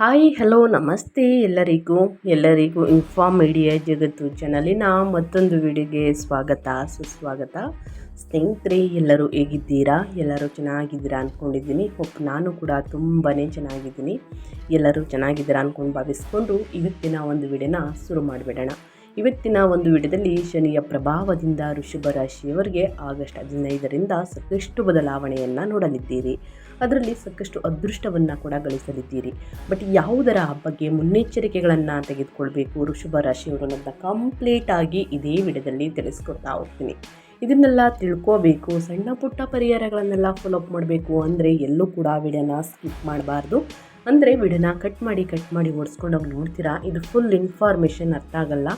Hi hello ನಮಸ್ತೆ ಎಲ್ಲರಿಗೂ inform media ಜಗತ್ತು ಚಾನಲಿನ ಮತ್ತೊಂದು ವಿಡಿಯೋಗೆ ಸುಸ್ವಾಗತ. ಸ್ನೇಹಿತರೆ, ಎಲ್ಲರೂ ಹೇಗಿದ್ದೀರಾ? ಎಲ್ಲರೂ ಚೆನ್ನಾಗಿದ್ದೀರಾ ಅಂದ್ಕೊಂಡಿದ್ದೀನಿ. ನಾನು ಕೂಡ ತುಂಬಾ ಚೆನ್ನಾಗಿದ್ದೀನಿ. ಎಲ್ಲರೂ ಚೆನ್ನಾಗಿದ್ದೀರಾ ಅಂದ್ಕೊಂಡು ಭಾವಿಸ್ಕೊಂಡು ಇವತ್ತಿನ ಒಂದು ವಿಡಿಯೋನ ಶುರು ಮಾಡಿಬಿಡೋಣ. ಇವತ್ತಿನ ಒಂದು ವಿಡಿಯೋದಲ್ಲಿ ಶನಿಯ ಪ್ರಭಾವದಿಂದ ವೃಷಭ ರಾಶಿಯವರಿಗೆ ಆಗಸ್ಟ್ 15ರಿಂದ ಸಾಕಷ್ಟು ಬದಲಾವಣೆಯನ್ನು ನೋಡಲಿದ್ದೀರಿ. ಅದರಲ್ಲಿ ಸಾಕಷ್ಟು ಅದೃಷ್ಟವನ್ನು ಕೂಡ ಗಳಿಸಲಿದ್ದೀರಿ. ಬಟ್ ಯಾವುದರ ಬಗ್ಗೆ ಮುನ್ನೆಚ್ಚರಿಕೆಗಳನ್ನು ತೆಗೆದುಕೊಳ್ಬೇಕು ವೃಷಭ ರಾಶಿಯವರು ಅನ್ನೋದನ್ನ ಕಂಪ್ಲೀಟಾಗಿ ಇದೇ ವಿಡಿಯೋದಲ್ಲಿ ತಿಳಿಸ್ಕೊಡ್ತಾ ಹೋಗ್ತೀನಿ. ಇದನ್ನೆಲ್ಲ ತಿಳ್ಕೋಬೇಕು, ಸಣ್ಣ ಪುಟ್ಟ ಪರಿಹಾರಗಳನ್ನೆಲ್ಲ ಫಾಲೋಅಪ್ ಮಾಡಬೇಕು ಅಂದರೆ ಎಲ್ಲೂ ಕೂಡ ವಿಡಿಯೋನ ಸ್ಕಿಪ್ ಮಾಡಬಾರ್ದು. ಅಂದರೆ ವಿಡಿಯೋನ ಕಟ್ ಮಾಡಿ ಓಡಿಸ್ಕೊಂಡೋಗಿ ನೋಡ್ತೀರಾ, ಇದು ಫುಲ್ ಇನ್ಫಾರ್ಮೇಷನ್ ಅರ್ಥ ಆಗಲ್ಲ.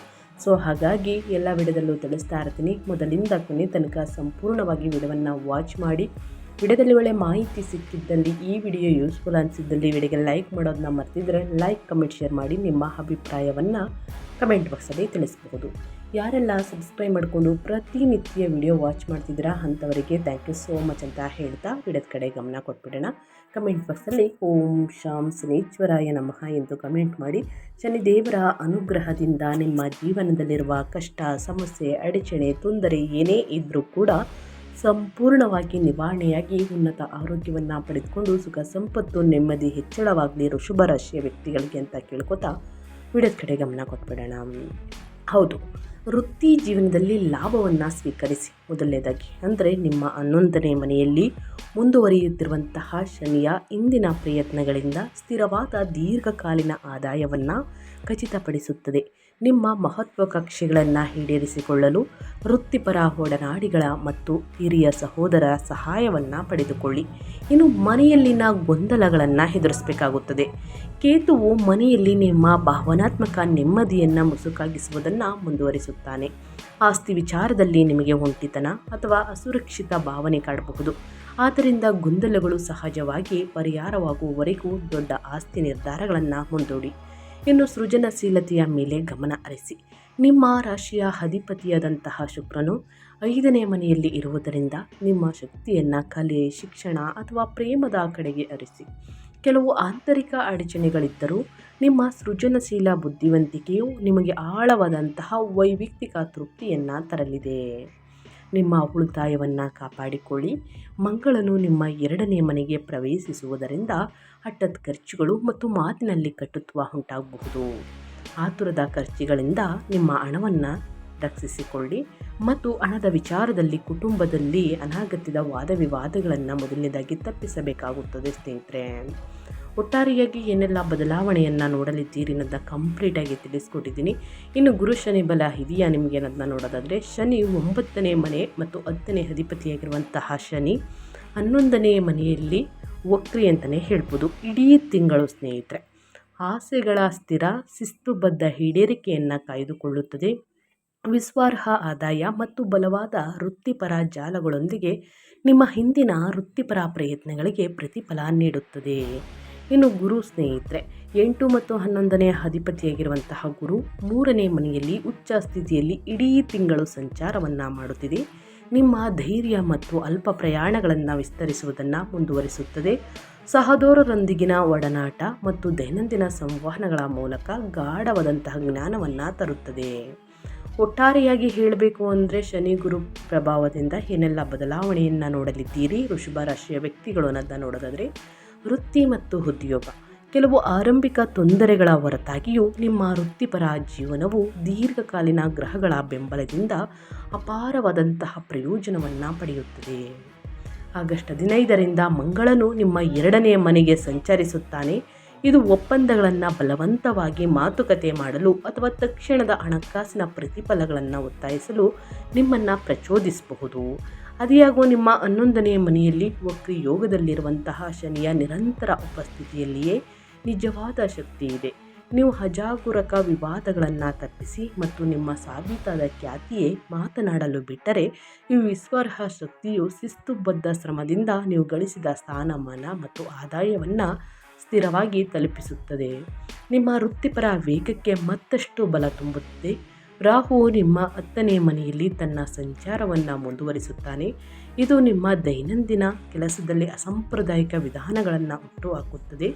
ಸೊ ಹಾಗಾಗಿ ಎಲ್ಲ ವಿಡಿಯೋದಲ್ಲೂ ತಿಳಿಸ್ತಾ ಇರ್ತೀನಿ. ಮೊದಲಿಂದ ಕೊನೆ ತನಕ ಸಂಪೂರ್ಣವಾಗಿ ವಿಡಿಯೋವನ್ನು ವಾಚ್ ಮಾಡಿ. ವಿಡಿಯೋದಲ್ಲಿ ಒಳ್ಳೆ ಮಾಹಿತಿ ಸಿಕ್ಕಿದ್ದಲ್ಲಿ, ಈ ವಿಡಿಯೋ ಯೂಸ್ಫುಲ್ ಅನಿಸಿದ್ದಲ್ಲಿ ವಿಡಿಯೋಗೆ ಲೈಕ್ ಮಾಡೋದನ್ನ ಮರ್ತಿದ್ರೆ ಲೈಕ್, ಕಮೆಂಟ್, ಶೇರ್ ಮಾಡಿ ನಿಮ್ಮ ಅಭಿಪ್ರಾಯವನ್ನು ಕಮೆಂಟ್ ಬಾಕ್ಸಲ್ಲಿ ತಿಳಿಸಬಹುದು. ಯಾರೆಲ್ಲ ಸಬ್ಸ್ಕ್ರೈಬ್ ಮಾಡಿಕೊಂಡು ಪ್ರತಿನಿತ್ಯ ವಿಡಿಯೋ ವಾಚ್ ಮಾಡ್ತಿದ್ದೀರಾ ಅಂಥವರಿಗೆ ಥ್ಯಾಂಕ್ ಯು ಸೋ ಮಚ್ ಅಂತ ಹೇಳ್ತಾ ವಿಡಿಯೋದ ಕಡೆ ಗಮನ ಕೊಟ್ಬಿಡೋಣ. ಕಮೆಂಟ್ ಬಾಕ್ಸಲ್ಲಿ ಓಂ ಶಾಂ ಶನೀಶ್ವರಾಯ ನಮಃ ಎಂದು ಕಮೆಂಟ್ ಮಾಡಿ. ಶನಿದೇವರ ಅನುಗ್ರಹದಿಂದ ನಿಮ್ಮ ಜೀವನದಲ್ಲಿರುವ ಕಷ್ಟ, ಸಮಸ್ಯೆ, ಅಡಚಣೆ, ತೊಂದರೆ ಏನೇ ಇದ್ದರೂ ಕೂಡ ಸಂಪೂರ್ಣವಾಗಿ ನಿವಾರಣೆಯಾಗಿ ಉನ್ನತ ಆರೋಗ್ಯವನ್ನು ಪಡೆದುಕೊಂಡು ಸುಖ, ಸಂಪತ್ತು, ನೆಮ್ಮದಿ ಹೆಚ್ಚಳವಾಗಲಿ ವೃಷಭ ರಾಶಿಯ ವ್ಯಕ್ತಿಗಳಿಗೆ ಅಂತ ಕೇಳ್ಕೊತಾ ವಿಡಿಯೋದ ಕಡೆ ಗಮನ ಕೊಟ್ಬಿಡೋಣ. ಹೌದು, ವೃತ್ತಿ ಜೀವನದಲ್ಲಿ ಲಾಭವನ್ನು ಸ್ವೀಕರಿಸಿ. ಮೊದಲನೇದಾಗಿ ಅಂದರೆ ನಿಮ್ಮ 11ನೇ ಮನೆಯಲ್ಲಿ ಮುಂದುವರಿಯುತ್ತಿರುವಂತಹ ಶನಿಯ ಇಂದಿನ ಪ್ರಯತ್ನಗಳಿಂದ ಸ್ಥಿರವಾದ ದೀರ್ಘಕಾಲೀನ ಆದಾಯವನ್ನು ಖಚಿತಪಡಿಸುತ್ತದೆ. ನಿಮ್ಮ ಮಹತ್ವಾಕಾಂಕ್ಷೆಗಳನ್ನು ಈಡೇರಿಸಿಕೊಳ್ಳಲು ವೃತ್ತಿಪರ ಒಡನಾಡಿಗಳ ಮತ್ತು ಹಿರಿಯ ಸಹೋದರ ಸಹಾಯವನ್ನು ಪಡೆದುಕೊಳ್ಳಿ. ಇನ್ನು ಮನೆಯಲ್ಲಿನ ಗೊಂದಲಗಳನ್ನು ಎದುರಿಸಬೇಕಾಗುತ್ತದೆ. ಕೇತುವು ಮನೆಯಲ್ಲಿ ನಿಮ್ಮ ಭಾವನಾತ್ಮಕ ನೆಮ್ಮದಿಯನ್ನು ಮುಸುಕಾಗಿಸುವುದನ್ನು ಮುಂದುವರಿಸುತ್ತಾನೆ. ಆಸ್ತಿ ವಿಚಾರದಲ್ಲಿ ನಿಮಗೆ ಒಂಟಿತನ ಅಥವಾ ಅಸುರಕ್ಷಿತ ಭಾವನೆ ಕಾಡಬಹುದು. ಆದ್ದರಿಂದ ಗೊಂದಲಗಳು ಸಹಜವಾಗಿ ಪರಿಹಾರವಾಗುವವರೆಗೂ ದೊಡ್ಡ ಆಸ್ತಿ ನಿರ್ಧಾರಗಳನ್ನು ಮುಂದೂಡಿ. ಇನ್ನು ಸೃಜನಶೀಲತೆಯ ಮೇಲೆ ಗಮನ ಹರಿಸಿ. ನಿಮ್ಮ ರಾಶಿಯ ಅಧಿಪತಿಯಾದಂತಹ ಶುಕ್ರನು 5ನೇ ಮನೆಯಲ್ಲಿ ಇರುವುದರಿಂದ ನಿಮ್ಮ ಶಕ್ತಿಯನ್ನು ಕಲೆ, ಶಿಕ್ಷಣ ಅಥವಾ ಪ್ರೇಮದ ಕಡೆಗೆ ಹರಿಸಿ. ಕೆಲವು ಆಂತರಿಕ ಅಡಚಣೆಗಳಿದ್ದರೂ ನಿಮ್ಮ ಸೃಜನಶೀಲ ಬುದ್ಧಿವಂತಿಕೆಯು ನಿಮಗೆ ಆಳವಾದಂತಹ ವೈಯಕ್ತಿಕ ತೃಪ್ತಿಯನ್ನು ತರಲಿದೆ. ನಿಮ್ಮ ಉಳಿತಾಯವನ್ನು ಕಾಪಾಡಿಕೊಳ್ಳಿ. ಮಂಗಳನು ನಿಮ್ಮ 2ನೇ ಮನೆಗೆ ಪ್ರವೇಶಿಸುವುದರಿಂದ ಹಠಾತ್ ಖರ್ಚುಗಳು ಮತ್ತು ಮಾತಿನಲ್ಲಿ ಕಟುತ್ವ ಉಂಟಾಗಬಹುದು. ಆತುರದ ಖರ್ಚುಗಳಿಂದ ನಿಮ್ಮ ಹಣವನ್ನು ರಕ್ಷಿಸಿಕೊಳ್ಳಿ ಮತ್ತು ಹಣದ ವಿಚಾರದಲ್ಲಿ ಕುಟುಂಬದಲ್ಲಿ ಅನಗತ್ಯದ ವಾದವಿವಾದಗಳನ್ನು ಮೊದಲನೇದಾಗಿ ತಪ್ಪಿಸಬೇಕಾಗುತ್ತದೆ. ಸ್ನೇಹಿತರೆ, ಒಟ್ಟಾರೆಯಾಗಿ ಏನೆಲ್ಲ ಬದಲಾವಣೆಯನ್ನು ನೋಡಲಿದ್ದೀರಿ ಅನ್ನೋದನ್ನ ಕಂಪ್ಲೀಟಾಗಿ ತಿಳಿಸ್ಕೊಟ್ಟಿದ್ದೀನಿ. ಇನ್ನು ಗುರು ಶನಿ ಬಲ ಇದೆಯಾ ನಿಮಗೆ ಅನ್ನೋದನ್ನ ನೋಡೋದಾದರೆ, ಶನಿ 9ನೇ ಮನೆ ಮತ್ತು 10ನೇ ಅಧಿಪತಿಯಾಗಿರುವಂತಹ ಶನಿ 11ನೇ ಮನೆಯಲ್ಲಿ ವಕ್ರಿ ಅಂತಲೇ ಹೇಳ್ಬೋದು. ಇಡೀ ತಿಂಗಳು ಸ್ನೇಹಿತರೆ ಆಸೆಗಳ ಸ್ಥಿರ ಶಿಸ್ತುಬದ್ಧ ಈಡೇರಿಕೆಯನ್ನು ಕಾಯ್ದುಕೊಳ್ಳುತ್ತದೆ. ವಿಶ್ವಾಸಾರ್ಹ ಆದಾಯ ಮತ್ತು ಬಲವಾದ ವೃತ್ತಿಪರ ಜಾಲಗಳೊಂದಿಗೆ ನಿಮ್ಮ ಹಿಂದಿನ ವೃತ್ತಿಪರ ಪ್ರಯತ್ನಗಳಿಗೆ ಪ್ರತಿಫಲ ನೀಡುತ್ತದೆ. ಇನ್ನು ಗುರು ಸ್ನೇಹಿತರೆ 8 ಮತ್ತು 11ನೇ ಅಧಿಪತಿಯಾಗಿರುವಂತಹ ಗುರು 3ನೇ ಮನೆಯಲ್ಲಿ ಉಚ್ಚ ಸ್ಥಿತಿಯಲ್ಲಿ ಇಡೀ ತಿಂಗಳು ಸಂಚಾರವನ್ನು ಮಾಡುತ್ತಿದೆ. ನಿಮ್ಮ ಧೈರ್ಯ ಮತ್ತು ಅಲ್ಪ ಪ್ರಯಾಣಗಳನ್ನು ವಿಸ್ತರಿಸುವುದನ್ನು ಮುಂದುವರಿಸುತ್ತದೆ. ಸಹೋದರರೊಂದಿಗಿನ ಒಡನಾಟ ಮತ್ತು ದೈನಂದಿನ ಸಂವಹನಗಳ ಮೂಲಕ ಗಾಢವಾದಂತಹ ಜ್ಞಾನವನ್ನು ತರುತ್ತದೆ. ಒಟ್ಟಾರೆಯಾಗಿ ಹೇಳಬೇಕು ಅಂದರೆ ಶನಿ ಗುರು ಪ್ರಭಾವದಿಂದ ಏನೆಲ್ಲ ಬದಲಾವಣೆಯನ್ನು ನೋಡಲಿದ್ದೀರಿ ವೃಷಭ ರಾಶಿಯ ವ್ಯಕ್ತಿಗಳು ಅನ್ನೋದನ್ನ ನೋಡೋದಾದರೆ, ವೃತ್ತಿ ಮತ್ತು ಉದ್ಯೋಗ ಕೆಲವು ಆರಂಭಿಕ ತೊಂದರೆಗಳ ಹೊರತಾಗಿಯೂ ನಿಮ್ಮ ವೃತ್ತಿಪರ ಜೀವನವು ದೀರ್ಘಕಾಲೀನ ಗ್ರಹಗಳ ಬೆಂಬಲದಿಂದ ಅಪಾರವಾದಂತಹ ಪ್ರಯೋಜನವನ್ನು ಪಡೆಯುತ್ತದೆ. ಆಗಸ್ಟ್ 15ರಿಂದ ಮಂಗಳನು ನಿಮ್ಮ 2ನೇ ಮನೆಗೆ ಸಂಚರಿಸುತ್ತಾನೆ. ಇದು ಒಪ್ಪಂದಗಳನ್ನು ಬಲವಂತವಾಗಿ ಮಾತುಕತೆ ಮಾಡಲು ಅಥವಾ ತಕ್ಷಣದ ಹಣಕಾಸಿನ ಪ್ರತಿಫಲಗಳನ್ನು ಒತ್ತಾಯಿಸಲು ನಿಮ್ಮನ್ನು ಪ್ರಚೋದಿಸಬಹುದು. ಅದಿಯಾಗೋ ನಿಮ್ಮ 11ನೇ ಮನೆಯಲ್ಲಿ ವಕ್ರಿ ಯೋಗದಲ್ಲಿರುವಂತಹ ಶನಿಯ ನಿರಂತರ ಉಪಸ್ಥಿತಿಯಲ್ಲಿಯೇ ನಿಜವಾದ ಶಕ್ತಿ ಇದೆ. ನೀವು ಅಜಾಗರೂಕ ವಿವಾದಗಳನ್ನು ತಪ್ಪಿಸಿ ಮತ್ತು ನಿಮ್ಮ ಸಾಬೀತಾದ ಖ್ಯಾತಿಯೇ ಮಾತನಾಡಲು ಬಿಟ್ಟರೆ, ಈ ವಿಶ್ವಾಸಾರ್ಹ ಶಕ್ತಿಯು ಶಿಸ್ತುಬದ್ಧ ಶ್ರಮದಿಂದ ನೀವು ಗಳಿಸಿದ ಸ್ಥಾನಮಾನ ಮತ್ತು ಆದಾಯವನ್ನು ಸ್ಥಿರವಾಗಿ ತಲುಪಿಸುತ್ತದೆ. ನಿಮ್ಮ ವೃತ್ತಿಪರ ವೇಗಕ್ಕೆ ಮತ್ತಷ್ಟು ಬಲ ತುಂಬುತ್ತದೆ. ರಾಹುವು ನಿಮ್ಮ 10ನೇ ಮನೆಯಲ್ಲಿ ತನ್ನ ಸಂಚಾರವನ್ನು ಮುಂದುವರಿಸುತ್ತಾನೆ. ಇದು ನಿಮ್ಮ ದೈನಂದಿನ ಕೆಲಸದಲ್ಲಿ ಅಸಾಂಪ್ರದಾಯಿಕ ವಿಧಾನಗಳನ್ನು ಹುಟ್ಟುಹಾಕುತ್ತದೆ.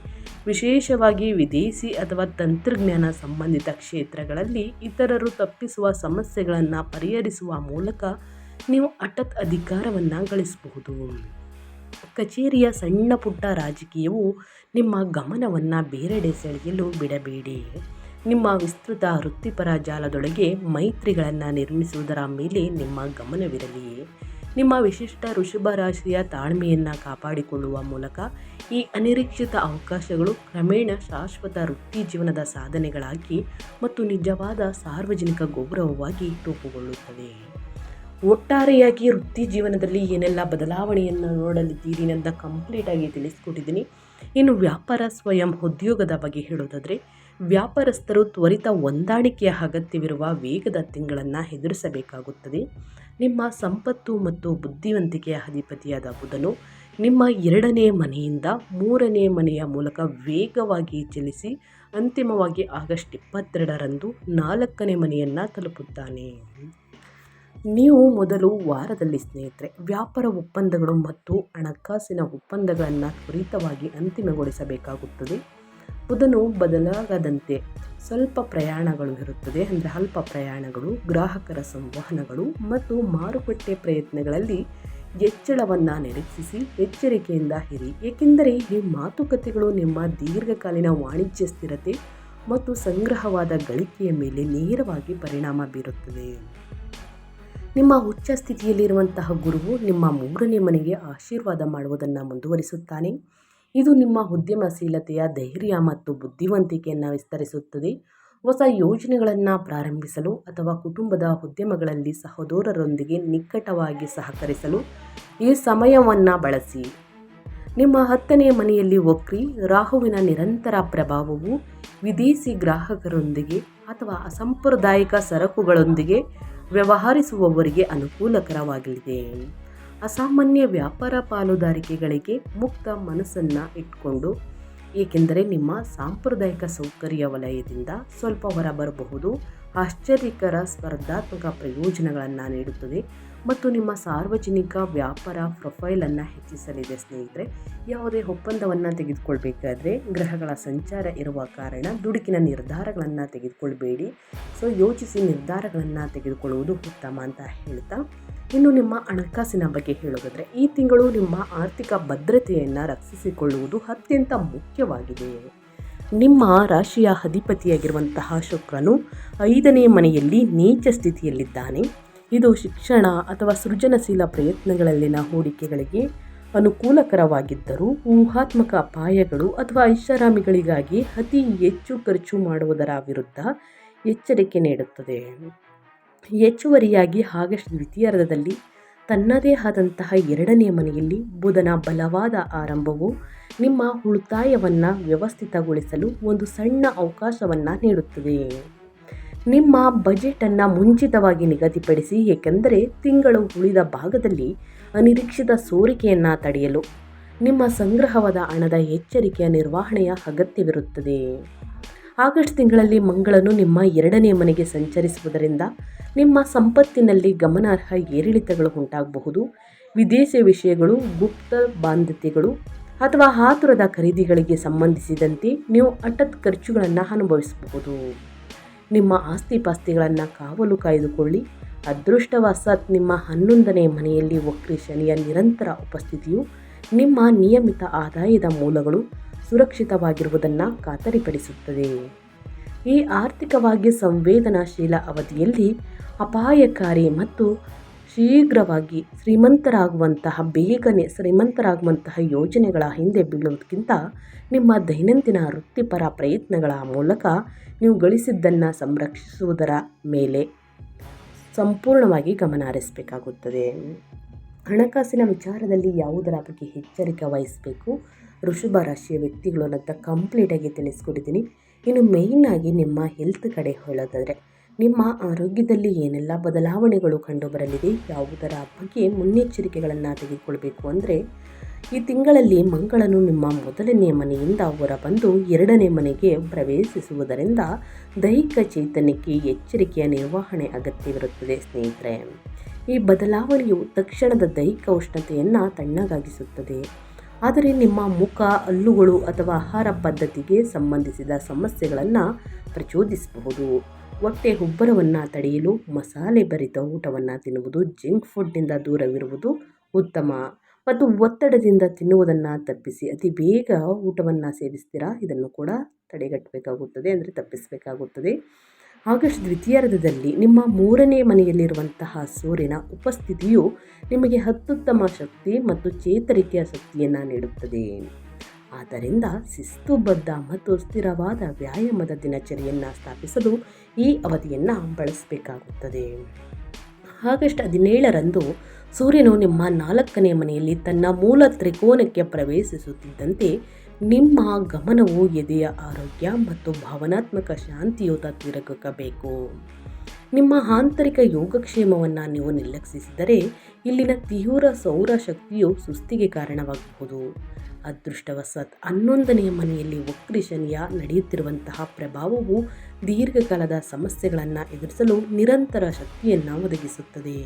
ವಿಶೇಷವಾಗಿ ವಿದೇಶಿ ಅಥವಾ ತಂತ್ರಜ್ಞಾನ ಸಂಬಂಧಿತ ಕ್ಷೇತ್ರಗಳಲ್ಲಿ ಇತರರು ತಪ್ಪಿಸುವ ಸಮಸ್ಯೆಗಳನ್ನು ಪರಿಹರಿಸುವ ಮೂಲಕ ನೀವು ಹಠಾತ್ ಅಧಿಕಾರವನ್ನು ಗಳಿಸಬಹುದು. ಕಚೇರಿಯ ಸಣ್ಣ ಪುಟ್ಟ ರಾಜಕೀಯವು ನಿಮ್ಮ ಗಮನವನ್ನು ಬೇರೆಡೆ ಸೆಳೆಯಲು ಬಿಡಬೇಡಿ. ನಿಮ್ಮ ವಿಸ್ತೃತ ವೃತ್ತಿಪರ ಜಾಲದೊಳಗೆ ಮೈತ್ರಿಗಳನ್ನು ನಿರ್ಮಿಸುವುದರ ಮೇಲೆ ನಿಮ್ಮ ಗಮನವಿರಲಿ. ನಿಮ್ಮ ವಿಶಿಷ್ಟ ವೃಷಭ ರಾಶಿಯ ತಾಳ್ಮೆಯನ್ನು ಕಾಪಾಡಿಕೊಳ್ಳುವ ಮೂಲಕ ಈ ಅನಿರೀಕ್ಷಿತ ಅವಕಾಶಗಳು ಕ್ರಮೇಣ ಶಾಶ್ವತ ವೃತ್ತಿ ಜೀವನದ ಸಾಧನೆಗಳಾಗಿ ಮತ್ತು ನಿಜವಾದ ಸಾರ್ವಜನಿಕ ಗೌರವವಾಗಿ ರೂಪುಗೊಳ್ಳುತ್ತವೆ. ಒಟ್ಟಾರೆಯಾಗಿ ವೃತ್ತಿ ಜೀವನದಲ್ಲಿ ಏನೆಲ್ಲ ಬದಲಾವಣೆಯನ್ನು ನೋಡಲಿದ್ದೀರಿ ಅಂತ ಕಂಪ್ಲೀಟಾಗಿ ತಿಳಿಸ್ಕೊಟ್ಟಿದ್ದೀನಿ. ಇನ್ನು ವ್ಯಾಪಾರ ಸ್ವಯಂ ಉದ್ಯೋಗದ ಬಗ್ಗೆ ಹೇಳೋದಾದರೆ, ವ್ಯಾಪಾರಸ್ಥರು ತ್ವರಿತ ಹೊಂದಾಣಿಕೆಯ ಅಗತ್ಯವಿರುವ ವೇಗದ ತಿಂಗಳನ್ನು ಎದುರಿಸಬೇಕಾಗುತ್ತದೆ. ನಿಮ್ಮ ಸಂಪತ್ತು ಮತ್ತು ಬುದ್ಧಿವಂತಿಕೆಯ ಅಧಿಪತಿಯಾದ ಬುಧನು ನಿಮ್ಮ 2ನೇ ಮನೆಯಿಂದ 3ನೇ ಮನೆಯ ಮೂಲಕ ವೇಗವಾಗಿ ಚಲಿಸಿ ಅಂತಿಮವಾಗಿ ಆಗಸ್ಟ್ 22ರಂದು 4ನೇ ಮನೆಯನ್ನು ತಲುಪುತ್ತಾನೆ. ನೀವು ಮೊದಲು ವಾರದಲ್ಲಿ ಸ್ನೇಹಿತರೆ ವ್ಯಾಪಾರ ಒಪ್ಪಂದಗಳು ಮತ್ತು ಹಣಕಾಸಿನ ಒಪ್ಪಂದಗಳನ್ನು ತ್ವರಿತವಾಗಿ ಅಂತಿಮಗೊಳಿಸಬೇಕಾಗುತ್ತದೆ. ಬುಧನು ಬದಲಾಗದಂತೆ ಸ್ವಲ್ಪ ಪ್ರಯಾಣಗಳು ಇರುತ್ತದೆ, ಅಂದರೆ ಅಲ್ಪ ಪ್ರಯಾಣಗಳು, ಗ್ರಾಹಕರ ಸಂವಹನಗಳು ಮತ್ತು ಮಾರುಕಟ್ಟೆ ಪ್ರಯತ್ನಗಳಲ್ಲಿ ಹೆಚ್ಚಳವನ್ನು ನಿರೀಕ್ಷಿಸಿ ಎಚ್ಚರಿಕೆಯಿಂದ ಇರಿ. ಏಕೆಂದರೆ ಈ ಮಾತುಕತೆಗಳು ನಿಮ್ಮ ದೀರ್ಘಕಾಲೀನ ವಾಣಿಜ್ಯ ಸ್ಥಿರತೆ ಮತ್ತು ಸಂಗ್ರಹವಾದ ಗಳಿಕೆಯ ಮೇಲೆ ನೇರವಾಗಿ ಪರಿಣಾಮ ಬೀರುತ್ತದೆ. ನಿಮ್ಮ ಉಚ್ಚ ಸ್ಥಿತಿಯಲ್ಲಿರುವಂತಹ ಗುರುವು ನಿಮ್ಮ 3ನೇ ಮನೆಗೆ ಆಶೀರ್ವಾದ ಮಾಡುವುದನ್ನು ಮುಂದುವರಿಸುತ್ತಾನೆ. ಇದು ನಿಮ್ಮ ಉದ್ಯಮಶೀಲತೆಯ ಧೈರ್ಯ ಮತ್ತು ಬುದ್ಧಿವಂತಿಕೆಯನ್ನು ವಿಸ್ತರಿಸುತ್ತದೆ. ಹೊಸ ಯೋಜನೆಗಳನ್ನು ಪ್ರಾರಂಭಿಸಲು ಅಥವಾ ಕುಟುಂಬದ ಉದ್ಯಮಗಳಲ್ಲಿ ಸಹೋದರರೊಂದಿಗೆ ನಿಕಟವಾಗಿ ಸಹಕರಿಸಲು ಈ ಸಮಯವನ್ನು ಬಳಸಿ. ನಿಮ್ಮ 10ನೇ ಮನೆಯಲ್ಲಿ ವಕ್ರಿ ರಾಹುವಿನ ನಿರಂತರ ಪ್ರಭಾವವು ವಿದೇಶಿ ಗ್ರಾಹಕರೊಂದಿಗೆ ಅಥವಾ ಅಸಾಂಪ್ರದಾಯಿಕ ಸರಕುಗಳೊಂದಿಗೆ ವ್ಯವಹರಿಸುವವರಿಗೆ ಅನುಕೂಲಕರವಾಗಲಿದೆ. ಅಸಾಮಾನ್ಯ ವ್ಯಾಪಾರ ಪಾಲುದಾರಿಕೆಗಳಿಗೆ ಮುಕ್ತ ಮನಸ್ಸನ್ನು ಇಟ್ಕೊಂಡು, ಏಕೆಂದರೆ ನಿಮ್ಮ ಸಾಂಪ್ರದಾಯಿಕ ಸೌಕರ್ಯ ವಲಯದಿಂದ ಸ್ವಲ್ಪ ಹೊರಬರಬಹುದು. ಆಶ್ಚರ್ಯಕರ ಸ್ಪರ್ಧಾತ್ಮಕ ಪ್ರಯೋಜನಗಳನ್ನು ನೀಡುತ್ತದೆ ಮತ್ತು ನಿಮ್ಮ ಸಾರ್ವಜನಿಕ ವ್ಯಾಪಾರ ಪ್ರೊಫೈಲನ್ನು ಹೆಚ್ಚಿಸಲಿದೆ. ಸ್ನೇಹಿತರೆ, ಯಾವುದೇ ಒಪ್ಪಂದವನ್ನು ತೆಗೆದುಕೊಳ್ಬೇಕಾದ್ರೆ ಗ್ರಹಗಳ ಸಂಚಾರ ಇರುವ ಕಾರಣ ದುಡುಕಿನ ನಿರ್ಧಾರಗಳನ್ನು ತೆಗೆದುಕೊಳ್ಬೇಡಿ. ಯೋಚಿಸಿ ನಿರ್ಧಾರಗಳನ್ನು ತೆಗೆದುಕೊಳ್ಳುವುದು ಉತ್ತಮ ಅಂತ ಹೇಳ್ತಾ, ಇನ್ನು ನಿಮ್ಮ ಹಣಕಾಸಿನ ಬಗ್ಗೆ ಹೇಳೋದಾದರೆ, ಈ ತಿಂಗಳು ನಿಮ್ಮ ಆರ್ಥಿಕ ಭದ್ರತೆಯನ್ನು ರಕ್ಷಿಸಿಕೊಳ್ಳುವುದು ಅತ್ಯಂತ ಮುಖ್ಯವಾಗಿದೆ. ನಿಮ್ಮ ರಾಶಿಯ ಅಧಿಪತಿಯಾಗಿರುವಂತಹ ಶುಕ್ರನು 5ನೇ ಮನೆಯಲ್ಲಿ ನೀಚ ಸ್ಥಿತಿಯಲ್ಲಿದ್ದಾನೆ. ಇದು ಶಿಕ್ಷಣ ಅಥವಾ ಸೃಜನಶೀಲ ಪ್ರಯತ್ನಗಳಲ್ಲಿನ ಹೂಡಿಕೆಗಳಿಗೆ ಅನುಕೂಲಕರವಾಗಿದ್ದರೂ ಊಹಾತ್ಮಕ ಅಪಾಯಗಳು ಅಥವಾ ಐಷಾರಾಮಿಗಳಿಗಾಗಿ ಅತಿ ಹೆಚ್ಚು ಖರ್ಚು ಮಾಡುವುದರ ವಿರುದ್ಧ ಎಚ್ಚರಿಕೆ ನೀಡುತ್ತದೆ. ಹೆಚ್ಚುವರಿಯಾಗಿ ಆಗಸ್ಟ್ ದ್ವಿತೀಯಾರ್ಧದಲ್ಲಿ ತನ್ನದೇ ಆದಂತಹ 2ನೇ ಮನೆಯಲ್ಲಿ ಬುಧನ ಬಲವಾದ ಆರಂಭವು ನಿಮ್ಮ ಉಳಿತಾಯವನ್ನು ವ್ಯವಸ್ಥಿತಗೊಳಿಸಲು ಒಂದು ಸಣ್ಣ ಅವಕಾಶವನ್ನು ನೀಡುತ್ತದೆ. ನಿಮ್ಮ ಬಜೆಟನ್ನು ಮುಂಚಿತವಾಗಿ ನಿಗದಿಪಡಿಸಿ, ಏಕೆಂದರೆ ತಿಂಗಳು ಉಳಿದ ಭಾಗದಲ್ಲಿ ಅನಿರೀಕ್ಷಿತ ಸೋರಿಕೆಯನ್ನು ತಡೆಯಲು ನಿಮ್ಮ ಸಂಗ್ರಹವಾದ ಹಣದ ಎಚ್ಚರಿಕೆಯ ನಿರ್ವಹಣೆಯ ಅಗತ್ಯವಿರುತ್ತದೆ. ಆಗಸ್ಟ್ ತಿಂಗಳಲ್ಲಿ ಮಂಗಳನು ನಿಮ್ಮ 2ನೇ ಮನೆಗೆ ಸಂಚರಿಸುವುದರಿಂದ ನಿಮ್ಮ ಸಂಪತ್ತಿನಲ್ಲಿ ಗಮನಾರ್ಹ ಏರಿಳಿತಗಳು ಉಂಟಾಗಬಹುದು. ವಿದೇಶಿ ವಿಷಯಗಳು, ಗುಪ್ತ ಬಾಧ್ಯತೆಗಳು ಅಥವಾ ಆತುರದ ಖರೀದಿಗಳಿಗೆ ಸಂಬಂಧಿಸಿದಂತೆ ನೀವು ಹಠಾತ್ ಖರ್ಚುಗಳನ್ನು ಅನುಭವಿಸಬಹುದು. ನಿಮ್ಮ ಆಸ್ತಿಪಾಸ್ತಿಗಳನ್ನು ಕಾವಲು ಕಾಯ್ದುಕೊಳ್ಳಿ. ಅದೃಷ್ಟವಶಾತ್ ನಿಮ್ಮ 11ನೇ ಮನೆಯಲ್ಲಿ ವಕ್ರಿ ಶನಿಯ ನಿರಂತರ ಉಪಸ್ಥಿತಿಯು ನಿಮ್ಮ ನಿಯಮಿತ ಆದಾಯದ ಮೂಲಗಳು ಸುರಕ್ಷಿತವಾಗಿರುವುದನ್ನು ಖಾತರಿಪಡಿಸುತ್ತದೆ. ಈ ಆರ್ಥಿಕವಾಗಿ ಸಂವೇದನಾಶೀಲ ಅವಧಿಯಲ್ಲಿ ಅಪಾಯಕಾರಿ ಮತ್ತು ಶೀಘ್ರವಾಗಿ ಬೇಗನೆ ಶ್ರೀಮಂತರಾಗುವಂತಹ ಯೋಜನೆಗಳ ಹಿಂದೆ ಬೀಳುವುದಕ್ಕಿಂತ ನಿಮ್ಮ ದೈನಂದಿನ ವೃತ್ತಿಪರ ಪ್ರಯತ್ನಗಳ ಮೂಲಕ ನೀವು ಗಳಿಸಿದ್ದನ್ನು ಸಂರಕ್ಷಿಸುವುದರ ಮೇಲೆ ಸಂಪೂರ್ಣವಾಗಿ ಗಮನ ಹರಿಸಬೇಕಾಗುತ್ತದೆ. ಹಣಕಾಸಿನ ವಿಚಾರದಲ್ಲಿ ಯಾವುದರ ಬಗ್ಗೆ ಎಚ್ಚರಿಕೆ ವಹಿಸಬೇಕು, ವೃಷಭ ರಾಶಿಯ ವ್ಯಕ್ತಿಗಳು ಅಂತ ಕಂಪ್ಲೀಟಾಗಿ ತಿಳಿಸ್ಕೊಟ್ಟಿದ್ದೀನಿ. ಇನ್ನು ಮೇಯ್ನಾಗಿ ನಿಮ್ಮ ಹೆಲ್ತ್ ಕಡೆ ಹೇಳೋದಾದರೆ, ನಿಮ್ಮ ಆರೋಗ್ಯದಲ್ಲಿ ಏನೆಲ್ಲ ಬದಲಾವಣೆಗಳು ಕಂಡುಬರಲಿದೆ, ಯಾವುದರ ಬಗ್ಗೆ ಮುನ್ನೆಚ್ಚರಿಕೆಗಳನ್ನು ತೆಗೆದುಕೊಳ್ಬೇಕು ಅಂದರೆ, ಈ ತಿಂಗಳಲ್ಲಿ ಮಂಗಳನು ನಿಮ್ಮ ಮೊದಲನೇ ಮನೆಯಿಂದ ಹೊರಬಂದು ಎರಡನೇ ಮನೆಗೆ ಪ್ರವೇಶಿಸುವುದರಿಂದ ದೈಹಿಕ ಚೈತನ್ಯಕ್ಕೆ ಎಚ್ಚರಿಕೆಯ ನಿರ್ವಹಣೆ ಅಗತ್ಯವಿರುತ್ತದೆ ಸ್ನೇಹಿತರೆ. ಈ ಬದಲಾವಣೆಯು ತಕ್ಷಣದ ದೈಹಿಕ ಉಷ್ಣತೆಯನ್ನು ತಣ್ಣಗಾಗಿಸುತ್ತದೆ, ಆದರೆ ನಿಮ್ಮ ಮುಖ, ಹಲ್ಲುಗಳು ಅಥವಾ ಆಹಾರ ಪದ್ಧತಿಗೆ ಸಂಬಂಧಿಸಿದ ಸಮಸ್ಯೆಗಳನ್ನು ಪ್ರಚೋದಿಸಬಹುದು. ಹೊಟ್ಟೆ ಉಬ್ಬರವನ್ನು ತಡೆಯಲು ಮಸಾಲೆ ಭರಿತ ಊಟವನ್ನು ತಿನ್ನುವುದು, ಜಂಕ್ ಫುಡ್ನಿಂದ ದೂರವಿರುವುದು ಉತ್ತಮ. ಮತ್ತು ಒತ್ತಡದಿಂದ ತಿನ್ನುವುದನ್ನು ತಪ್ಪಿಸಿ. ಅತಿ ಬೇಗ ಊಟವನ್ನು ಸೇವಿಸ್ತೀರಾ, ಇದನ್ನು ಕೂಡ ತಡೆಗಟ್ಟಬೇಕಾಗುತ್ತದೆ, ಅಂದರೆ ತಪ್ಪಿಸಬೇಕಾಗುತ್ತದೆ. ಆಗಸ್ಟ್ ದ್ವಿತೀಯಾರ್ಧದಲ್ಲಿ ನಿಮ್ಮ 3ನೇ ಮನೆಯಲ್ಲಿರುವಂತಹ ಸೂರ್ಯನ ಉಪಸ್ಥಿತಿಯು ನಿಮಗೆ ಅತ್ಯುತ್ತಮ ಶಕ್ತಿ ಮತ್ತು ಚೇತರಿಕೆಯ ಶಕ್ತಿಯನ್ನು ನೀಡುತ್ತದೆ. ಆದ್ದರಿಂದ ಶಿಸ್ತುಬದ್ಧ ಮತ್ತು ಸ್ಥಿರವಾದ ವ್ಯಾಯಾಮದ ದಿನಚರಿಯನ್ನು ಸ್ಥಾಪಿಸಲು ಈ ಅವಧಿಯನ್ನು ಬಳಸಬೇಕಾಗುತ್ತದೆ. ಆಗಸ್ಟ್ 17ರಂದು ಸೂರ್ಯನು ನಿಮ್ಮ 4ನೇ ಮನೆಯಲ್ಲಿ ತನ್ನ ಮೂಲ ತ್ರಿಕೋನಕ್ಕೆ ಪ್ರವೇಶಿಸುತ್ತಿದ್ದಂತೆ ನಿಮ್ಮ ಗಮನವು ಎದೆಯ ಆರೋಗ್ಯ ಮತ್ತು ಭಾವನಾತ್ಮಕ ಶಾಂತಿಯುತ ತಿರುಗಬೇಕು. ನಿಮ್ಮ ಆಂತರಿಕ ಯೋಗಕ್ಷೇಮವನ್ನು ನೀವು ನಿರ್ಲಕ್ಷಿಸಿದರೆ ಇಲ್ಲಿನ ತೀವ್ರ ಸೌರ ಶಕ್ತಿಯು ಸುಸ್ತಿಗೆ ಕಾರಣವಾಗಬಹುದು. ಅದೃಷ್ಟವಶಾತ್ 11ನೇ ಮನೆಯಲ್ಲಿ ವಕ್ರಿ ಶನಿಯ ನಡೆಯುತ್ತಿರುವಂತಹ ಪ್ರಭಾವವು ದೀರ್ಘಕಾಲದ ಸಮಸ್ಯೆಗಳನ್ನು ಎದುರಿಸಲು ನಿರಂತರ ಶಕ್ತಿಯನ್ನು ಒದಗಿಸುತ್ತದೆ.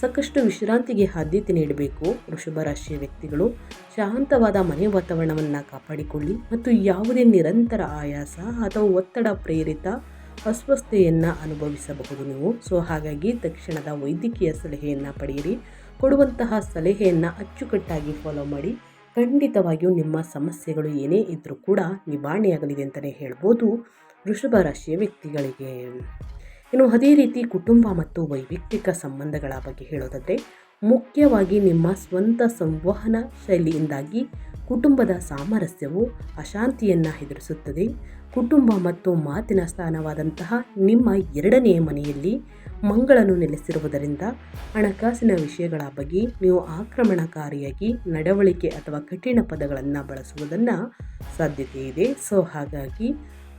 ಸಾಕಷ್ಟು ವಿಶ್ರಾಂತಿಗೆ ಆದ್ಯತೆ ನೀಡಬೇಕು. ವೃಷಭ ರಾಶಿಯ ವ್ಯಕ್ತಿಗಳು ಶಾಂತವಾದ ಮನೆ ವಾತಾವರಣವನ್ನು ಕಾಪಾಡಿಕೊಳ್ಳಿ ಮತ್ತು ಯಾವುದೇ ನಿರಂತರ ಆಯಾಸ ಅಥವಾ ಒತ್ತಡ ಪ್ರೇರಿತ ಅಸ್ವಸ್ಥತೆಯನ್ನು ಅನುಭವಿಸಬಹುದು ನೀವು. ಹಾಗಾಗಿ ತಕ್ಷಣದ ವೈದ್ಯಕೀಯ ಸಲಹೆಯನ್ನು ಪಡೆಯಿರಿ. ಕೊಡುವಂತಹ ಸಲಹೆಯನ್ನು ಅಚ್ಚುಕಟ್ಟಾಗಿ ಫಾಲೋ ಮಾಡಿ. ಖಂಡಿತವಾಗಿಯೂ ನಿಮ್ಮ ಸಮಸ್ಯೆಗಳು ಏನೇ ಇದ್ದರೂ ಕೂಡ ನಿವಾರಣೆಯಾಗಲಿದೆ ಅಂತಲೇ ಹೇಳ್ಬೋದು ವೃಷಭ ರಾಶಿಯ ವ್ಯಕ್ತಿಗಳಿಗೆ. ಇನ್ನು ಅದೇ ರೀತಿ ಕುಟುಂಬ ಮತ್ತು ವೈಯಕ್ತಿಕ ಸಂಬಂಧಗಳ ಬಗ್ಗೆ ಹೇಳೋದಾದರೆ, ಮುಖ್ಯವಾಗಿ ನಿಮ್ಮ ಸ್ವಂತ ಸಂವಹನ ಶೈಲಿಯಿಂದಾಗಿ ಕುಟುಂಬದ ಸಾಮರಸ್ಯವು ಅಶಾಂತಿಯನ್ನು ಎದುರಿಸುತ್ತದೆ. ಕುಟುಂಬ ಮತ್ತು ಮಾತಿನ ಸ್ಥಾನವಾದಂತಹ ನಿಮ್ಮ 2ನೇ ಮನೆಯಲ್ಲಿ ಮಂಗಳನು ನೆಲೆಸಿರುವುದರಿಂದ ಹಣಕಾಸಿನ ವಿಷಯಗಳ ಬಗ್ಗೆ ನೀವು ಆಕ್ರಮಣಕಾರಿಯಾಗಿ ನಡವಳಿಕೆ ಅಥವಾ ಕಠಿಣ ಪದಗಳನ್ನು ಬಳಸುವುದನ್ನು ಸಾಧ್ಯತೆ ಇದೆ. ಹಾಗಾಗಿ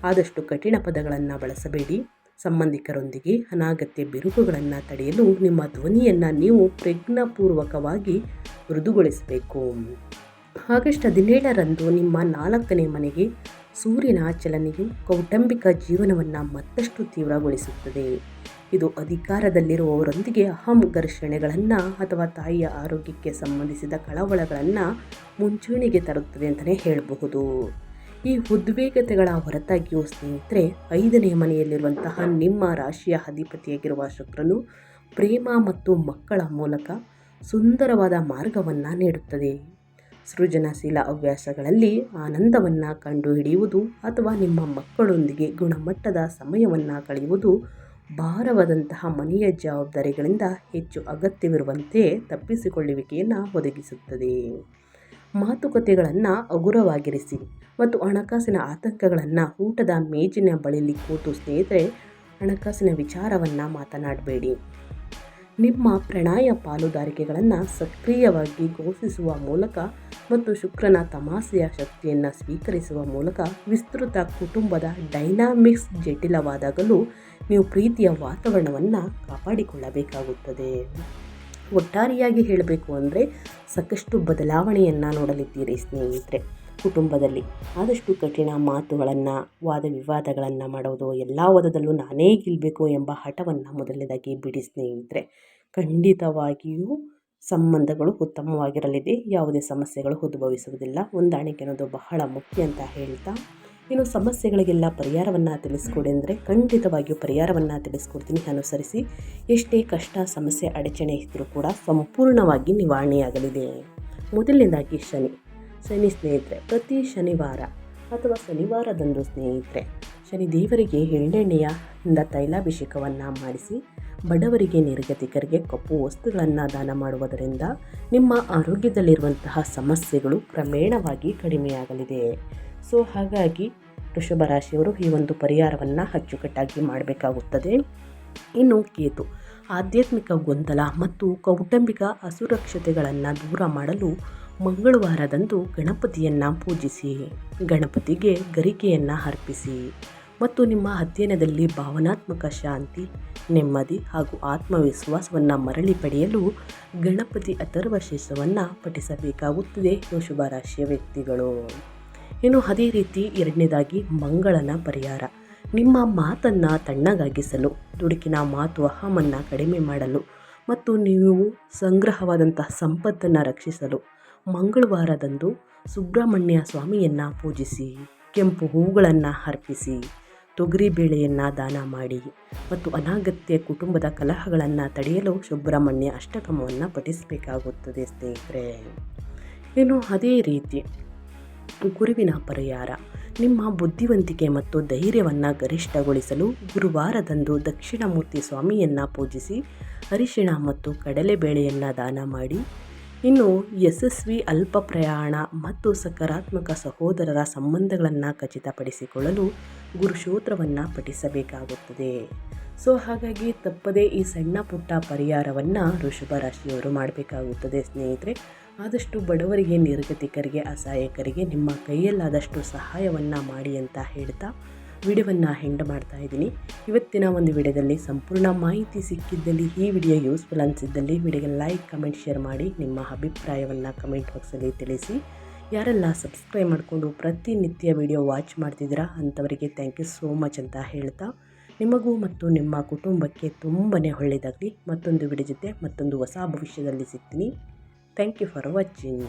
ಆದಷ್ಟು ಕಠಿಣ ಪದಗಳನ್ನು ಬಳಸಬೇಡಿ. ಸಂಬಂಧಿಕರೊಂದಿಗೆ ಅನಗತ್ಯ ಬಿರುಕುಗಳನ್ನು ತಡೆಯಲು ನಿಮ್ಮ ಧ್ವನಿಯನ್ನು ನೀವು ಪ್ರಜ್ಞಾಪೂರ್ವಕವಾಗಿ ಮೃದುಗೊಳಿಸಬೇಕು. ಆಗಸ್ಟ್ 17ರಂದು ನಿಮ್ಮ 4ನೇ ಮನೆಗೆ ಸೂರ್ಯನ ಚಲನೆಯು ಕೌಟುಂಬಿಕ ಜೀವನವನ್ನು ಮತ್ತಷ್ಟು ತೀವ್ರಗೊಳಿಸುತ್ತದೆ. ಇದು ಅಧಿಕಾರದಲ್ಲಿರುವವರೊಂದಿಗೆ ಘರ್ಷಣೆಗಳನ್ನು ಅಥವಾ ತಾಯಿಯ ಆರೋಗ್ಯಕ್ಕೆ ಸಂಬಂಧಿಸಿದ ಕಳವಳಗಳನ್ನು ಮುಂಚೂಣಿಗೆ ತರುತ್ತದೆ ಅಂತಲೇ ಹೇಳಬಹುದು. ಈ ಉದ್ವೇಗತೆಗಳ ಹೊರತಾಗಿಯೂ ಸ್ನೇಹಿತರೆ, 5ನೇ ಮನೆಯಲ್ಲಿರುವಂತಹ ನಿಮ್ಮ ರಾಶಿಯ ಅಧಿಪತಿಯಾಗಿರುವ ಶುಕ್ರನು ಪ್ರೇಮ ಮತ್ತು ಮಕ್ಕಳ ಮೂಲಕ ಸುಂದರವಾದ ಮಾರ್ಗವನ್ನು ನೀಡುತ್ತದೆ. ಸೃಜನಶೀಲ ಹವ್ಯಾಸಗಳಲ್ಲಿ ಆನಂದವನ್ನು ಕಂಡುಹಿಡಿಯುವುದು ಅಥವಾ ನಿಮ್ಮ ಮಕ್ಕಳೊಂದಿಗೆ ಗುಣಮಟ್ಟದ ಸಮಯವನ್ನು ಕಳೆಯುವುದು ಭಾರವಾದಂತಹ ಮನೆಯ ಜವಾಬ್ದಾರಿಗಳಿಂದ ಹೆಚ್ಚು ಅಗತ್ಯವಿರುವಂತೆ ತಪ್ಪಿಸಿಕೊಳ್ಳುವಿಕೆಯನ್ನು ಒದಗಿಸುತ್ತದೆ. ಮಾತುಕತೆಗಳನ್ನು ಹಗುರವಾಗಿರಿಸಿ ಮತ್ತು ಹಣಕಾಸಿನ ಆತಂಕಗಳನ್ನು ಊಟದ ಮೇಜಿನ ಬಳಿಯಲ್ಲಿ ಕೂತು ಸ್ನೇಹಿತರೆ ಹಣಕಾಸಿನ ವಿಚಾರವನ್ನು ಮಾತನಾಡಬೇಡಿ. ನಿಮ್ಮ ಪ್ರಣಯ ಪಾಲುದಾರಿಕೆಗಳನ್ನು ಸಕ್ರಿಯವಾಗಿ ಘೋಷಿಸುವ ಮೂಲಕ ಮತ್ತು ಶುಕ್ರನ ತಮಾಷೆಯ ಶಕ್ತಿಯನ್ನು ಸ್ವೀಕರಿಸುವ ಮೂಲಕ ವಿಸ್ತೃತ ಕುಟುಂಬದ ಡೈನಾಮಿಕ್ಸ್ ಜಟಿಲವಾದಾಗಲೂ ನೀವು ಪ್ರೀತಿಯ ವಾತಾವರಣವನ್ನು ಕಾಪಾಡಿಕೊಳ್ಳಬೇಕಾಗುತ್ತದೆ. ಒಟ್ಟಾರೆಯಾಗಿ ಹೇಳಬೇಕು ಅಂದರೆ ಸಾಕಷ್ಟು ಬದಲಾವಣೆಯನ್ನು ನೋಡಲಿದ್ದೀರಿ ಸ್ನೇಹಿತರೆ. ಕುಟುಂಬದಲ್ಲಿ ಆದಷ್ಟು ಕಠಿಣ ಮಾತುಗಳನ್ನು, ವಾದ ವಿವಾದಗಳನ್ನು ಮಾಡೋದು, ಎಲ್ಲ ವಾದದಲ್ಲೂ ನಾನೇ ಗೆಲ್ಲಬೇಕು ಎಂಬ ಹಠವನ್ನು ಮೊದಲನೇದಾಗಿ ಬಿಡಿ ಸ್ನೇಹಿತರೆ. ಖಂಡಿತವಾಗಿಯೂ ಸಂಬಂಧಗಳು ಉತ್ತಮವಾಗಿರಲಿದೆ. ಯಾವುದೇ ಸಮಸ್ಯೆಗಳು ಉದ್ಭವಿಸುವುದಿಲ್ಲ. ಹೊಂದಾಣಿಕೆ ಅನ್ನೋದು ಬಹಳ ಮುಖ್ಯ ಅಂತ ಹೇಳ್ತಾ, ಇನ್ನು ಸಮಸ್ಯೆಗಳಿಗೆಲ್ಲ ಪರಿಹಾರವನ್ನು ತಿಳಿಸ್ಕೊಡಿ ಅಂದರೆ ಖಂಡಿತವಾಗಿಯೂ ಪರಿಹಾರವನ್ನು ತಿಳಿಸ್ಕೊಡ್ತೀನಿ. ಅನುಸರಿಸಿ. ಎಷ್ಟೇ ಕಷ್ಟ, ಸಮಸ್ಯೆ, ಅಡಚಣೆ ಇದ್ದರೂ ಕೂಡ ಸಂಪೂರ್ಣವಾಗಿ ನಿವಾರಣೆಯಾಗಲಿದೆ. ಮೊದಲನೇದಾಗಿ ಶನಿ ಸ್ನೇಹಿತರೆ, ಪ್ರತಿ ಶನಿವಾರ ಅಥವಾ ಶನಿವಾರದಂದು ಸ್ನೇಹಿತರೆ ಶನಿ ದೇವರಿಗೆ ಎಳ್ಳೆಣ್ಣೆಯಿಂದ ತೈಲಾಭಿಷೇಕವನ್ನು ಮಾಡಿಸಿ ಬಡವರಿಗೆ, ನಿರ್ಗತಿಕರಿಗೆ ಕಪ್ಪು ವಸ್ತುಗಳನ್ನು ದಾನ ಮಾಡುವುದರಿಂದ ನಿಮ್ಮ ಆರೋಗ್ಯದಲ್ಲಿರುವಂತಹ ಸಮಸ್ಯೆಗಳು ಕ್ರಮೇಣವಾಗಿ ಕಡಿಮೆಯಾಗಲಿದೆ. ಹಾಗಾಗಿ ವೃಷಭ ರಾಶಿಯವರು ಈ ಒಂದು ಪರಿಹಾರವನ್ನು ಅಚ್ಚುಕಟ್ಟಾಗಿ ಮಾಡಬೇಕಾಗುತ್ತದೆ. ಇನ್ನು ಕೇತು, ಆಧ್ಯಾತ್ಮಿಕ ಗೊಂದಲ ಮತ್ತು ಕೌಟುಂಬಿಕ ಅಸುರಕ್ಷತೆಗಳನ್ನು ದೂರ ಮಾಡಲು ಮಂಗಳವಾರದಂದು ಗಣಪತಿಯನ್ನು ಪೂಜಿಸಿ, ಗಣಪತಿಗೆ ಗರಿಕೆಯನ್ನು ಅರ್ಪಿಸಿ. ಮತ್ತು ನಿಮ್ಮ ಅಧ್ಯಯನದಲ್ಲಿ ಭಾವನಾತ್ಮಕ ಶಾಂತಿ, ನೆಮ್ಮದಿ ಹಾಗೂ ಆತ್ಮವಿಶ್ವಾಸವನ್ನು ಮರಳಿ ಪಡೆಯಲು ಗಣಪತಿ ಅಥರ್ವಶೀರ್ಷವನ್ನು ಪಠಿಸಬೇಕಾಗುತ್ತದೆ ವೃಷಭ ರಾಶಿಯ ವ್ಯಕ್ತಿಗಳು. ಇನ್ನು ಅದೇ ರೀತಿ ಎರಡನೇದಾಗಿ ಮಂಗಳನ ಪರಿಹಾರ. ನಿಮ್ಮ ಮಾತನ್ನು ತಣ್ಣಗಾಗಿಸಲು, ದುಡುಕಿನ ಮಾತು ಅಹಮನ್ನು ಕಡಿಮೆ ಮಾಡಲು ಮತ್ತು ನೀವು ಸಂಗ್ರಹವಾದಂತಹ ಸಂಪತ್ತನ್ನು ರಕ್ಷಿಸಲು ಮಂಗಳವಾರದಂದು ಸುಬ್ರಹ್ಮಣ್ಯ ಸ್ವಾಮಿಯನ್ನು ಪೂಜಿಸಿ, ಕೆಂಪು ಹೂಗಳನ್ನು ಅರ್ಪಿಸಿ, ತೊಗರಿಬೇಳೆಯನ್ನು ದಾನ ಮಾಡಿ ಮತ್ತು ಅನಗತ್ಯ ಕುಟುಂಬದ ಕಲಹಗಳನ್ನು ತಡೆಯಲು ಸುಬ್ರಹ್ಮಣ್ಯ ಅಷ್ಟಕಮವನ್ನು ಪಠಿಸಬೇಕಾಗುತ್ತದೆ ಸ್ನೇಹಿತರೆ. ಇನ್ನು ಅದೇ ರೀತಿ ಗುರುವಿನ ಪರಿಹಾರ. ನಿಮ್ಮ ಬುದ್ಧಿವಂತಿಕೆ ಮತ್ತು ಧೈರ್ಯವನ್ನು ಗರಿಷ್ಠಗೊಳಿಸಲು ಗುರುವಾರದಂದು ದಕ್ಷಿಣಮೂರ್ತಿ ಸ್ವಾಮಿಯನ್ನು ಪೂಜಿಸಿ, ಅರಿಶಿಣ ಮತ್ತು ಕಡಲೆಬೇಳೆಯನ್ನು ದಾನ ಮಾಡಿ. ಇನ್ನು ಯಶಸ್ವಿ ಅಲ್ಪ ಪ್ರಯಾಣ ಮತ್ತು ಸಕಾರಾತ್ಮಕ ಸಹೋದರರ ಸಂಬಂಧಗಳನ್ನು ಖಚಿತಪಡಿಸಿಕೊಳ್ಳಲು ಗುರುಶೋತ್ರವನ್ನು ಪಠಿಸಬೇಕಾಗುತ್ತದೆ. ಹಾಗಾಗಿ ತಪ್ಪದೇ ಈ ಸಣ್ಣ ಪುಟ್ಟ ಪರಿಹಾರವನ್ನು ವೃಷಭ ರಾಶಿಯವರು ಮಾಡಬೇಕಾಗುತ್ತದೆ ಸ್ನೇಹಿತರೆ. ಆದಷ್ಟು ಬಡವರಿಗೆ, ನಿರ್ಗತಿಕರಿಗೆ, ಅಸಹಾಯಕರಿಗೆ ನಿಮ್ಮ ಕೈಯಲ್ಲಾದಷ್ಟು ಸಹಾಯವನ್ನು ಮಾಡಿ ಅಂತ ಹೇಳ್ತಾ ವಿಡಿಯೋವನ್ನು ಎಂಡ್ ಮಾಡ್ತಾ ಇದ್ದೀನಿ. ಇವತ್ತಿನ ಒಂದು ವಿಡಿಯೋದಲ್ಲಿ ಸಂಪೂರ್ಣ ಮಾಹಿತಿ ಸಿಕ್ಕಿದ್ದಲ್ಲಿ, ಈ ವಿಡಿಯೋ ಯೂಸ್ಫುಲ್ ಅನಿಸಿದ್ದಲ್ಲಿ ವಿಡಿಯೋಗೆ ಲೈಕ್, ಕಮೆಂಟ್, ಶೇರ್ ಮಾಡಿ. ನಿಮ್ಮ ಅಭಿಪ್ರಾಯವನ್ನು ಕಮೆಂಟ್ ಬಾಕ್ಸಲ್ಲಿ ತಿಳಿಸಿ. ಯಾರೆಲ್ಲ ಸಬ್ಸ್ಕ್ರೈಬ್ ಮಾಡಿಕೊಂಡು ಪ್ರತಿನಿತ್ಯ ವಿಡಿಯೋ ವಾಚ್ ಮಾಡ್ತಿದ್ದೀರಾ ಅಂಥವರಿಗೆ ಥ್ಯಾಂಕ್ ಯು ಸೋ ಮಚ್ ಅಂತ ಹೇಳ್ತಾ, ನಿಮಗೂ ಮತ್ತು ನಿಮ್ಮ ಕುಟುಂಬಕ್ಕೆ ತುಂಬಾ ಒಳ್ಳೆಯದಾಗಲಿ. ಮತ್ತೊಂದು ವಿಡಿಯೋ ಜೊತೆ ಮತ್ತೊಂದು ಹೊಸ ಭವಿಷ್ಯದಲ್ಲಿ ಸಿಗ್ತೀನಿ. Thank you for watching.